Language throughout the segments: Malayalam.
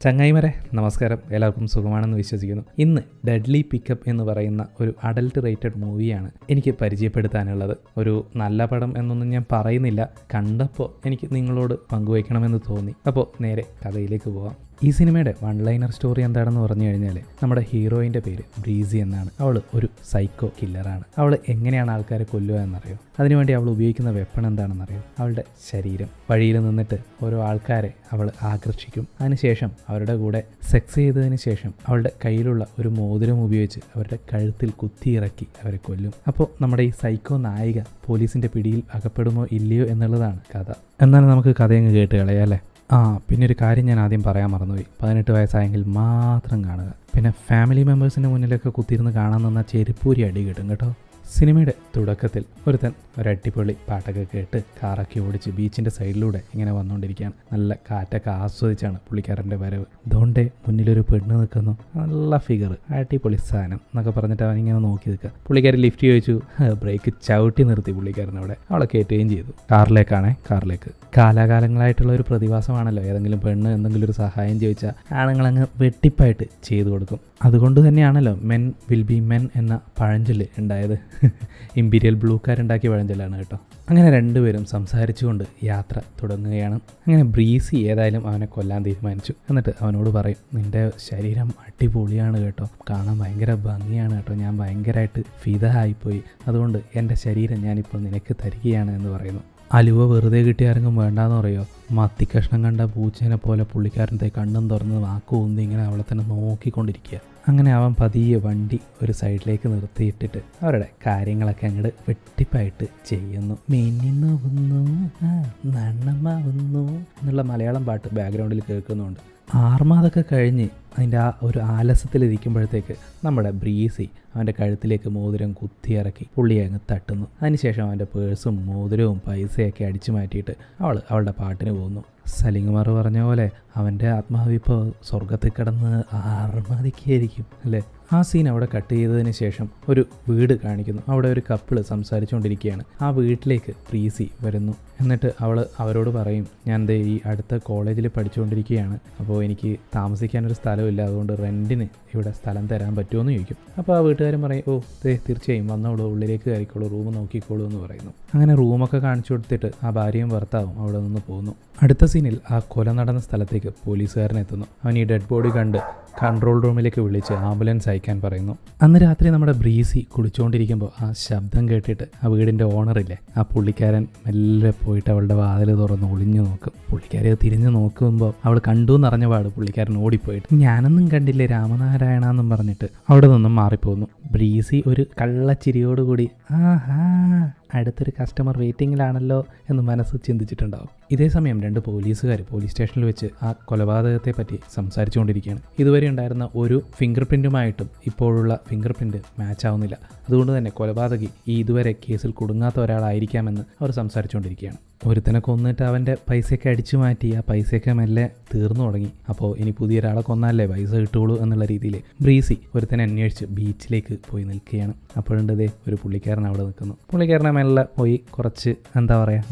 ചങ്ങായിമാരെ നമസ്കാരം, എല്ലാവർക്കും സുഖമാണെന്ന് വിശ്വസിക്കുന്നു. ഇന്ന് ഡെഡ്ലി പിക്കപ്പ് എന്ന് പറയുന്ന ഒരു അഡൽട്ട് റേറ്റഡ് മൂവിയാണ് എനിക്ക് പരിചയപ്പെടുത്താനുള്ളത്. ഒരു നല്ല പടം എന്നൊന്നും ഞാൻ പറയുന്നില്ല, കണ്ടപ്പോൾ എനിക്ക് നിങ്ങളോട് പങ്കുവയ്ക്കണമെന്ന് തോന്നി. അപ്പോൾ നേരെ കഥയിലേക്ക് പോവാം. ഈ സിനിമയുടെ വൺ ലൈനർ സ്റ്റോറി എന്താണെന്ന് പറഞ്ഞു കഴിഞ്ഞാൽ, നമ്മുടെ ഹീറോയിൻ്റെ പേര് ബ്രീസി എന്നാണ്. അവൾ ഒരു സൈക്കോ കില്ലറാണ്. അവൾ എങ്ങനെയാണ് ആൾക്കാരെ കൊല്ലുക എന്നറിയോ? അതിനുവേണ്ടി അവൾ ഉപയോഗിക്കുന്ന വെപ്പൺ എന്താണെന്നറിയോ? അവളുടെ ശരീരം. വഴിയിൽ നിന്നിട്ട് ഓരോ ആൾക്കാരെ അവൾ ആകർഷിക്കും. അതിനുശേഷം അവരുടെ കൂടെ സെക്സ് ചെയ്തതിന് ശേഷം അവളുടെ കയ്യിലുള്ള ഒരു മോതിരം ഉപയോഗിച്ച് അവരുടെ കഴുത്തിൽ കുത്തിയിറക്കി അവരെ കൊല്ലും. അപ്പോൾ നമ്മുടെ ഈ സൈക്കോ നായിക പോലീസിൻ്റെ പിടിയിൽ അകപ്പെടുമോ ഇല്ലയോ എന്നുള്ളതാണ് കഥ. എന്നാലും നമുക്ക് കഥയങ്ങ് കേട്ട് കളയാം അല്ലേ? പിന്നെ ഒരു കാര്യം ഞാൻ ആദ്യം പറയാൻ മറന്നുപോയി. 18 വയസ്സായെങ്കിൽ മാത്രം കാണുക. പിന്നെ ഫാമിലി മെമ്പേഴ്സിൻ്റെ മുന്നിലൊക്കെ കുത്തിയിരുന്ന് കാണാൻ നിന്ന ചെരുപ്പൂരി അടി കിട്ടും കേട്ടോ. സിനിമയുടെ തുടക്കത്തിൽ ഒരുത്തൻ ഒരടിപൊളി പാട്ടൊക്കെ കേട്ട് കാറൊക്കെ ഓടിച്ച് ബീച്ചിൻ്റെ സൈഡിലൂടെ ഇങ്ങനെ വന്നുകൊണ്ടിരിക്കുകയാണ്. നല്ല കാറ്റൊക്കെ ആസ്വദിച്ചാണ് പുള്ളിക്കാരൻ്റെ വരവ്. ദോണ്ടേ മുന്നിലൊരു പെണ്ണ് നിൽക്കുന്നു, നല്ല ഫിഗർ, അടിപൊളി സാധനം എന്നൊക്കെ പറഞ്ഞിട്ട് അവനിങ്ങനെ നോക്കി നിൽക്കുക. പുള്ളിക്കാരൻ ലിഫ്റ്റ് ചോദിച്ചു, ബ്രേക്ക് ചവിട്ടി നിർത്തി പുള്ളിക്കാരനവിടെ. അവളെ കയറ്റുകയും ചെയ്തു. കാറിലേക്ക്. കാലാകാലങ്ങളായിട്ടുള്ള ഒരു പ്രതിഭാസമാണല്ലോ, ഏതെങ്കിലും പെണ്ണ് എന്തെങ്കിലും ഒരു സഹായം ചോദിച്ചാൽ ആണുങ്ങളങ്ങ് വെട്ടിപ്പായിട്ട് ചെയ്തു കൊടുക്കും. അതുകൊണ്ട് തന്നെയാണല്ലോ മെൻ വിൽ ബി മെൻ എന്ന പഴഞ്ചൊല്ല് ഉണ്ടായത്. ഇമ്പീരിയൽ ബ്ലൂക്കാരുണ്ടാക്കിയ പഴഞ്ചൊല്ലാണ് കേട്ടോ. അങ്ങനെ രണ്ടുപേരും സംസാരിച്ചുകൊണ്ട് യാത്ര തുടങ്ങുകയാണ്. അങ്ങനെ ബ്രീസി ഏതായാലും അവനെ കൊല്ലാൻ തീരുമാനിച്ചു. എന്നിട്ട് അവനോട് പറയും, നിൻ്റെ ശരീരം അടിപൊളിയാണ് കേട്ടോ, കാണാൻ ഭയങ്കര ഭംഗിയാണ് കേട്ടോ, ഞാൻ ഭയങ്കരമായിട്ട് ഫിദായിപ്പോയി, അതുകൊണ്ട് എൻ്റെ ശരീരം ഞാനിപ്പോൾ നിനക്ക് തരികയാണ് എന്ന് പറയുന്നു. അലുവ വെറുതെ കിട്ടിയാരെങ്കിലും വേണ്ടാന്ന് പറയോ? മത്തിക്കഷ്ണം കണ്ട പൂച്ചേനെ പോലെ പുള്ളിക്കാരൻ്റെ കണ്ണും തുറന്ന് വാക്കുകൊന്ന് ഇങ്ങനെ അവളെ തന്നെ നോക്കിക്കൊണ്ടിരിക്കുക. അങ്ങനെ അവൻ പതിയെ വണ്ടി ഒരു സൈഡിലേക്ക് നിർത്തിയിട്ടിട്ട് അവരുടെ കാര്യങ്ങളൊക്കെ അങ്ങോട്ട് വെട്ടിപ്പായിട്ട് ചെയ്യുന്നു. മെന്നിന്നാവുന്നു, നണ്ണമാവുന്നു എന്നുള്ള മലയാളം പാട്ട് ബാക്ക്ഗ്രൗണ്ടിൽ കേൾക്കുന്നുണ്ട്. ആർമാതൊക്കെ കഴിഞ്ഞ് അതിൻ്റെ ആ ഒരു ആലസ്യത്തിലിരിക്കുമ്പോഴത്തേക്ക് നമ്മുടെ ബ്രീസി അവൻ്റെ കഴുത്തിലേക്ക് മോതിരം കുത്തിയിറക്കി പുള്ളിയെ അങ്ങ് തട്ടുന്നു. അതിനുശേഷം അവൻ്റെ പേഴ്സും മോതിരവും പൈസയൊക്കെ അടിച്ചു മാറ്റിയിട്ട് അവളുടെ പാട്ടിന് പോകുന്നു. സലിംകുമാർ പറഞ്ഞ പോലെ അവൻ്റെ ആത്മാവ് ഇപ്പോൾ സ്വർഗത്തിൽ കിടന്ന് ആർമാദിക്കുകയായിരിക്കും അല്ലേ? ആ സീൻ അവിടെ കട്ട് ചെയ്തതിന് ശേഷം ഒരു വീട് കാണിക്കുന്നു. അവിടെ ഒരു കപ്പിള് സംസാരിച്ചുകൊണ്ടിരിക്കുകയാണ്. ആ വീട്ടിലേക്ക് ബ്രീസി വരുന്നു. എന്നിട്ട് അവരോട് പറയും, ഞാൻ ദേ ഈ അടുത്ത കോളേജിൽ പഠിച്ചുകൊണ്ടിരിക്കുകയാണ്, അപ്പോൾ എനിക്ക് താമസിക്കാനൊരു സ്ഥലമില്ല, അതുകൊണ്ട് റെൻറ്റിന് ഇവിടെ സ്ഥലം തരാൻ പറ്റുമോ എന്ന് ചോദിക്കും. അപ്പോൾ ആ വീട്ടുകാരൻ പറയും, ഓ തീർച്ചയായും വന്നോളൂ, ഉള്ളിലേക്ക് കയറിക്കോളൂ, റൂം നോക്കിക്കോളൂ എന്ന് പറയുന്നു. അങ്ങനെ റൂമൊക്കെ കാണിച്ചു കൊടുത്തിട്ട് ആ ഭാര്യയും ഭർത്താവും അവിടെ നിന്ന് പോകുന്നു. അടുത്ത സീനിൽ ആ കൊല നടന്ന സ്ഥലത്തേക്ക് പോലീസുകാരനെത്തുന്നു. അവൻ ഈ ഡെഡ് ബോഡി കണ്ട് കൺട്രോൾ റൂമിലേക്ക് വിളിച്ച് ആംബുലൻസ് അയക്കാൻ പറയുന്നു. അന്ന് രാത്രി നമ്മുടെ ബ്രീസി കുളിച്ചുകൊണ്ടിരിക്കുമ്പോൾ ആ ശബ്ദം കേട്ടിട്ട് ആ വീടിൻ്റെ ഓണറില്ലേ, ആ പുള്ളിക്കാരൻ മെല്ലെ പോയിട്ട് അവളുടെ വാതിൽ തുറന്ന് ഒളിഞ്ഞു നോക്കും. പുള്ളിക്കാരി തിരിഞ്ഞു നോക്കുമ്പോൾ അവൾ കണ്ടു എന്നറിഞ്ഞ പാട് പുള്ളിക്കാരൻ ഓടിപ്പോയിട്ട്, ഞാനൊന്നും കണ്ടില്ലേ രാമനാരായണ എന്നും പറഞ്ഞിട്ട് അവിടെ നിന്നും മാറിപ്പോകുന്നു. ബ്രീസി ഒരു കള്ളച്ചിരിയോടുകൂടി അടുത്തൊരു കസ്റ്റമർ വെയിറ്റിങ്ങിലാണല്ലോ എന്ന് മനസ്സ് ചിന്തിച്ചിട്ടുണ്ടാവും. ഇതേ സമയം 2 പോലീസുകാർ പോലീസ് സ്റ്റേഷനിൽ വെച്ച് ആ കൊലപാതകത്തെ പറ്റി സംസാരിച്ചുകൊണ്ടിരിക്കുകയാണ്. ഇതുവരെ ഉണ്ടായിരുന്ന ഒരു ഫിംഗർ പ്രിൻറ്റുമായിട്ടും ഇപ്പോഴുള്ള ഫിംഗർ പ്രിൻറ്റ് മാച്ച് ആവുന്നില്ല. അതുകൊണ്ട് തന്നെ കൊലപാതകി ഇതുവരെ കേസിൽ കുടുങ്ങാത്ത ഒരാളായിരിക്കാമെന്ന് അവർ സംസാരിച്ചുകൊണ്ടിരിക്കുകയാണ്. ഒരുത്തനെ കൊന്നിട്ട് അവൻ്റെ പൈസയൊക്കെ അടിച്ചു മാറ്റി ആ പൈസയൊക്കെ മെല്ലെ തീർന്നു തുടങ്ങി. അപ്പോൾ ഇനി പുതിയൊരാളെ കൊന്നാലേ പൈസ കിട്ടുള്ളൂ എന്നുള്ള രീതിയിൽ ബ്രീസി ഒരുത്തനെ അന്വേഷിച്ച് ബീച്ചിലേക്ക് പോയി നിൽക്കുകയാണ്. അപ്പോഴുണ്ടതേ ഒരു പുള്ളിക്കാരൻ അവിടെ നിൽക്കുന്നു. പുള്ളിക്കാരനെ മെല്ലെ പോയി കുറച്ച്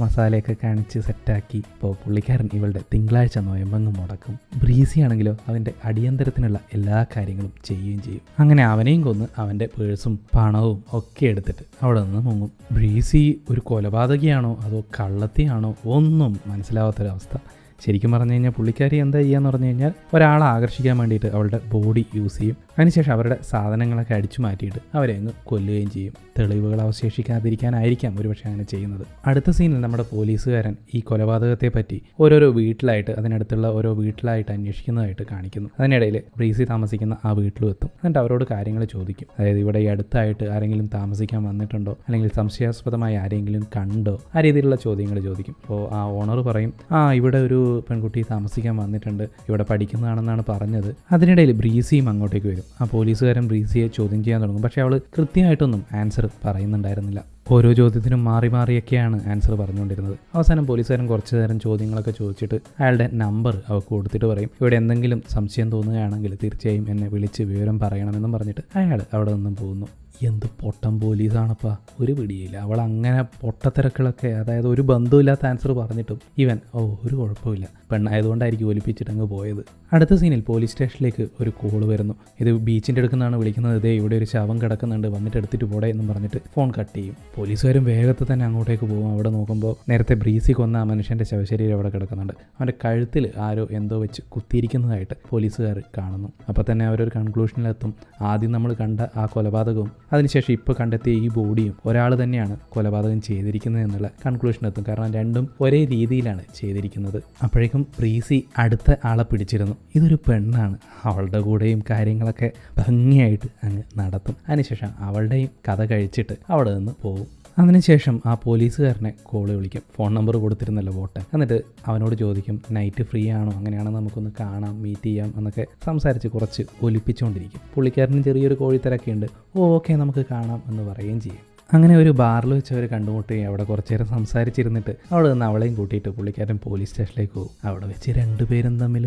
മസാലയൊക്കെ കാണിച്ച് സെറ്റാക്കി. ഇപ്പോൾ പുള്ളിക്കാരൻ ഇവളുടെ തിങ്കളാഴ്ച നോയമ്പങ്ങ് മുടക്കും. ബ്രീസി ആണെങ്കിലോ അവൻ്റെ അടിയന്തരത്തിനുള്ള എല്ലാ കാര്യങ്ങളും ചെയ്യുകയും ചെയ്യും. അങ്ങനെ അവനെയും കൊന്ന് അവൻ്റെ പേഴ്സും പണവും ഒക്കെ എടുത്തിട്ട് അവിടെ നിന്ന് മുങ്ങും. ബ്രീസി ഒരു കൊലപാതകിയാണോ അതോ കള്ളത്തിയാണോ ഒന്നും മനസ്സിലാവാത്തൊരവസ്ഥ. ശരിക്കും പറഞ്ഞു കഴിഞ്ഞാൽ പുള്ളിക്കാരി എന്താ ചെയ്യാന്ന് പറഞ്ഞു കഴിഞ്ഞാൽ ഒരാളെ ആകർഷിക്കാൻ വേണ്ടിയിട്ട് അവളുടെ ബോഡി യൂസ് ചെയ്യും. അതിനുശേഷം അവരുടെ സാധനങ്ങളൊക്കെ അടിച്ചു മാറ്റിയിട്ട് അവരെ അങ്ങ് കൊല്ലുകയും ചെയ്യും. തെളിവുകൾ അവശേഷിക്കാതിരിക്കാനായിരിക്കാം ഒരുപക്ഷെ അങ്ങനെ ചെയ്യുന്നത്. അടുത്ത സീനിൽ നമ്മുടെ പോലീസുകാരൻ ഈ കൊലപാതകത്തെ പറ്റി ഓരോരോ വീട്ടിലായിട്ട് അതിനടുത്തുള്ള ഓരോ വീട്ടിലായിട്ട് അന്വേഷിക്കുന്നതായിട്ട് കാണിക്കുന്നു. അതിനിടയിൽ ബ്രീസി താമസിക്കുന്ന ആ വീട്ടിലും എത്തും. എന്നിട്ട് അവരോട് കാര്യങ്ങൾ ചോദിക്കും. അതായത് ഇവിടെ ഈ അടുത്തായിട്ട് ആരെങ്കിലും താമസിക്കാൻ വന്നിട്ടുണ്ടോ, അല്ലെങ്കിൽ സംശയാസ്പദമായി ആരെങ്കിലും കണ്ടോ, ആ രീതിയിലുള്ള ചോദ്യങ്ങൾ ചോദിക്കും. അപ്പോൾ ആ ഓണർ പറയും, ഇവിടെ ഒരു പെൺകുട്ടി താമസിക്കാൻ വന്നിട്ടുണ്ട്, ഇവിടെ പഠിക്കുന്നതാണെന്നാണ് പറഞ്ഞത്. അതിനിടയിൽ ബ്രീസിയും അങ്ങോട്ടേക്ക് വരും. ആ പോലീസുകാരൻ ബ്രീസിയെ ചോദ്യം ചെയ്യാൻ തുടങ്ങും. പക്ഷേ അവൾ കൃത്യമായിട്ടൊന്നും ആൻസർ പറയുന്നുണ്ടായിരുന്നില്ല. ഓരോ ചോദ്യത്തിനും മാറിയൊക്കെയാണ് ആൻസർ പറഞ്ഞുകൊണ്ടിരുന്നത്. അവസാനം പോലീസുകാരൻ കുറച്ച് നേരം ചോദ്യങ്ങളൊക്കെ ചോദിച്ചിട്ട് അയാളുടെ നമ്പർ അവൾക്ക് കൊടുത്തിട്ട് പറയും, ഇവിടെ എന്തെങ്കിലും സംശയം തോന്നുകയാണെങ്കിൽ തീർച്ചയായും എന്നെ വിളിച്ച് വിവരം പറയണമെന്നും പറഞ്ഞിട്ട് അയാൾ അവിടെ നിന്നും പോകുന്നു. എന്ത് പൊട്ടം പോലീസാണപ്പാ, ഒരു പിടിയില്ല. അവൾ അങ്ങനെ പൊട്ടത്തിരക്കളൊക്കെ, അതായത് ഒരു ബന്ധമില്ലാത്ത ആൻസർ പറഞ്ഞിട്ടും ഇവൻ ഒരു കുഴപ്പമില്ല, പെണ്ണായതുകൊണ്ടായിരിക്കും ഒലിപ്പിച്ചിട്ട് അങ്ങ് പോയത്. അടുത്ത സീനിൽ പോലീസ് സ്റ്റേഷനിലേക്ക് ഒരു കോള് വരുന്നു. ഇത് ബീച്ചിൻ്റെ അടുക്കുന്നാണ് വിളിക്കുന്നത്. ഇതേ ഇവിടെ ഒരു ശവം കിടക്കുന്നുണ്ട്, വന്നിട്ട് എടുത്തിട്ട് പോടെ എന്നും പറഞ്ഞിട്ട് ഫോൺ കട്ട് ചെയ്യും. പോലീസുകാരും വേഗത്തിൽ തന്നെ അങ്ങോട്ടേക്ക് പോകും. അവിടെ നോക്കുമ്പോൾ നേരത്തെ ബ്രീസി കൊന്ന ആ മനുഷ്യൻ്റെ ശവശരീരം അവിടെ കിടക്കുന്നുണ്ട്. അവൻ്റെ കഴുത്തിൽ ആരോ എന്തോ വെച്ച് കുത്തിയിരിക്കുന്നതായിട്ട് പോലീസുകാർ കാണുന്നു. അപ്പോൾ തന്നെ അവരൊരു കൺക്ലൂഷനിലെത്തും. ആദ്യം നമ്മൾ കണ്ട ആ കൊലപാതകവും അതിനുശേഷം ഇപ്പോൾ കണ്ടെത്തിയ ഈ ബോഡിയും ഒരാൾ തന്നെയാണ് കൊലപാതകം ചെയ്തിരിക്കുന്നത് എന്നുള്ള കൺക്ലൂഷനെത്തും. കാരണം രണ്ടും ഒരേ രീതിയിലാണ് ചെയ്തിരിക്കുന്നത്. അപ്പോഴേക്കും ബ്രീസി അടുത്ത ആളെ പിടിച്ചിരുന്നു. ഇതൊരു പെണ്ണാണ്. അവളുടെ കൂടെയും കാര്യങ്ങളൊക്കെ ഭംഗിയായിട്ട് അങ്ങ് നടത്തും. അതിനുശേഷം അവളുടെയും കഥ കഴിച്ചിട്ട് അവിടെ നിന്ന് പോകും. അതിനുശേഷം ആ പോലീസുകാരനെ കോള് വിളിക്കും. ഫോൺ നമ്പർ കൊടുത്തിരുന്നല്ലോ വോട്ട്. എന്നിട്ട് അവനോട് ചോദിക്കും നൈറ്റ് ഫ്രീ ആണോ, അങ്ങനെയാണെന്ന് നമുക്കൊന്ന് കാണാം, മീറ്റ് ചെയ്യാം എന്നൊക്കെ സംസാരിച്ച് കുറച്ച് ഒലിപ്പിച്ചുകൊണ്ടിരിക്കും. പുള്ളിക്കാരന് ചെറിയൊരു കോഴിത്തരൊക്കെ ഉണ്ട്. ഓക്കെ നമുക്ക് കാണാം എന്ന് പറയുകയും ചെയ്യും. അങ്ങനെ ഒരു ബാറിൽ വെച്ച് അവർ കണ്ടുമുട്ടുകയും അവിടെ കുറച്ച് നേരം സംസാരിച്ചിരുന്നിട്ട് അവിടെ നിന്ന് അവളെയും കൂട്ടിയിട്ട് പുള്ളിക്കാരൻ പോലീസ് സ്റ്റേഷനിലേക്ക് പോകും. അവിടെ വെച്ച് രണ്ടുപേരും തമ്മിൽ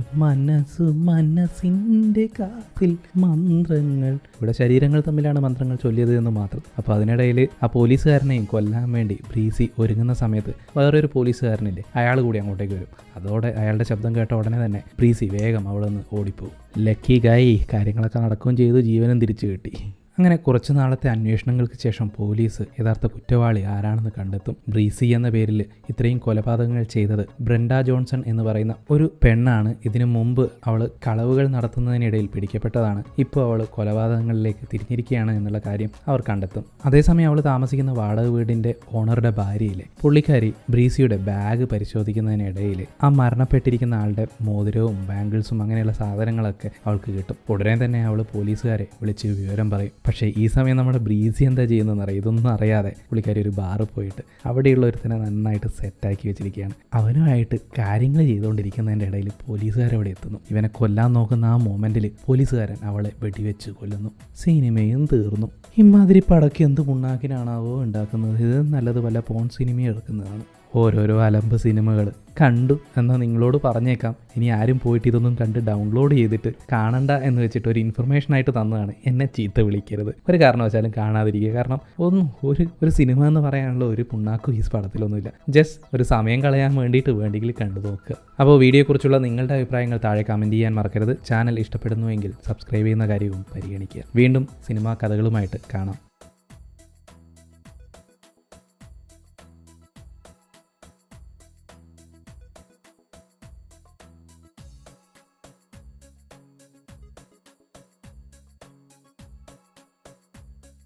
മനസ്സിൻ്റെ കാത്തിൽ മന്ത്രങ്ങൾ, ഇവിടെ ശരീരങ്ങൾ തമ്മിലാണ് മന്ത്രങ്ങൾ ചൊല്ലിയത് എന്ന് മാത്രം. അപ്പോൾ അതിനിടയിൽ ആ പോലീസുകാരനെയും കൊല്ലാൻ വേണ്ടി ബ്രീസി ഒരുങ്ങുന്ന സമയത്ത് വേറൊരു പോലീസുകാരനില്ലേ, അയാൾ കൂടി അങ്ങോട്ടേക്ക് വരും. അതോടെ അയാളുടെ ശബ്ദം കേട്ട ഉടനെ തന്നെ ബ്രീസി വേഗം അവിടെ നിന്ന് ഓടിപ്പോവും. ലക്കി ഗായ്, കാര്യങ്ങളൊക്കെ നടക്കുകയും ചെയ്തു, ജീവനും തിരിച്ചു കിട്ടി. അങ്ങനെ കുറച്ച് നാളത്തെ അന്വേഷണങ്ങൾക്ക് ശേഷം പോലീസ് യഥാർത്ഥ കുറ്റവാളി ആരാണെന്ന് കണ്ടെത്തും. ബ്രീസി എന്ന പേരിൽ ഇത്രയും കൊലപാതകങ്ങൾ ചെയ്തത് ബ്രെൻഡ ജോൺസൺ എന്ന് പറയുന്ന ഒരു പെണ്ണാണ്. ഇതിനു മുമ്പ് അവൾ കളവുകൾ നടത്തുന്നതിനിടയിൽ പിടിക്കപ്പെട്ടതാണ്. ഇപ്പോൾ അവൾ കൊലപാതകങ്ങളിലേക്ക് തിരിഞ്ഞിരിക്കുകയാണ് എന്നുള്ള കാര്യം അവർ കണ്ടെത്തും. അതേസമയം അവൾ താമസിക്കുന്ന വാടക വീടിൻ്റെ ഓണറുടെ ഭാര്യയിലെ പുള്ളിക്കാരി ബ്രീസിയുടെ ബാഗ് പരിശോധിക്കുന്നതിനിടയിൽ ആ മരണപ്പെട്ടിരിക്കുന്ന ആളുടെ മോതിരവും ബാംഗിൾസും അങ്ങനെയുള്ള സാധനങ്ങളൊക്കെ അവൾക്ക് കിട്ടും. ഉടനെ തന്നെ അവൾ പോലീസുകാരെ വിളിച്ച് വിവരം പറയും. പക്ഷേ ഈ സമയം നമ്മുടെ ബ്രീസി എന്താ ചെയ്യുന്നതെന്ന് അറിയാം. ഇതൊന്നും അറിയാതെ പുള്ളിക്കാരി ഒരു ബാറിൽ പോയിട്ട് അവിടെയുള്ള ഒരുത്തനെ നന്നായിട്ട് സെറ്റാക്കി വെച്ചിരിക്കുകയാണ്. അവനുമായിട്ട് കാര്യങ്ങൾ ചെയ്തുകൊണ്ടിരിക്കുന്നതിൻ്റെ ഇടയിൽ പോലീസുകാരവിടെ എത്തുന്നു. ഇവനെ കൊല്ലാൻ നോക്കുന്ന ആ മൊമെൻറ്റിൽ പോലീസുകാരൻ അവളെ വെടിവെച്ച് കൊല്ലുന്നു. സിനിമയും തീർന്നു. ഇമാതിരി പടക്ക് എന്ത് പുണ്ണാക്കിനാണാവോ ഉണ്ടാക്കുന്നത്. ഇത് നല്ലത് വല്ല പോൺ സിനിമ എടുക്കുന്നതാണ്. ഓരോരോ അലമ്പ് സിനിമകൾ കണ്ടു എന്നാൽ നിങ്ങളോട് പറഞ്ഞേക്കാം. ഇനി ആരും പോയിട്ട് ഇതൊന്നും കണ്ട് ഡൗൺലോഡ് ചെയ്തിട്ട് കാണണ്ട എന്ന് വെച്ചിട്ട് ഒരു ഇൻഫർമേഷനായിട്ട് തന്നതാണ്. എന്നെ ചീത്ത വിളിക്കരുത്, ഒരു കാരണവശാലും കാണാതിരിക്കുക. കാരണം ഒരു സിനിമ എന്ന് പറയാനുള്ള ഒരു പുണ്ണാക്കും ഈ പടത്തിലൊന്നുമില്ല. ജസ്റ്റ് ഒരു സമയം കളയാൻ വേണ്ടിയിട്ട് കണ്ടു നോക്കുക. അപ്പോൾ വീഡിയോയെക്കുറിച്ചുള്ള നിങ്ങളുടെ അഭിപ്രായങ്ങൾ താഴെ കമൻറ്റ് ചെയ്യാൻ മറക്കരുത്. ചാനൽ ഇഷ്ടപ്പെടുന്നുവെങ്കിൽ സബ്സ്ക്രൈബ് ചെയ്യുന്ന കാര്യവും പരിഗണിക്കുക. വീണ്ടും സിനിമാ കഥകളുമായിട്ട് കാണാം.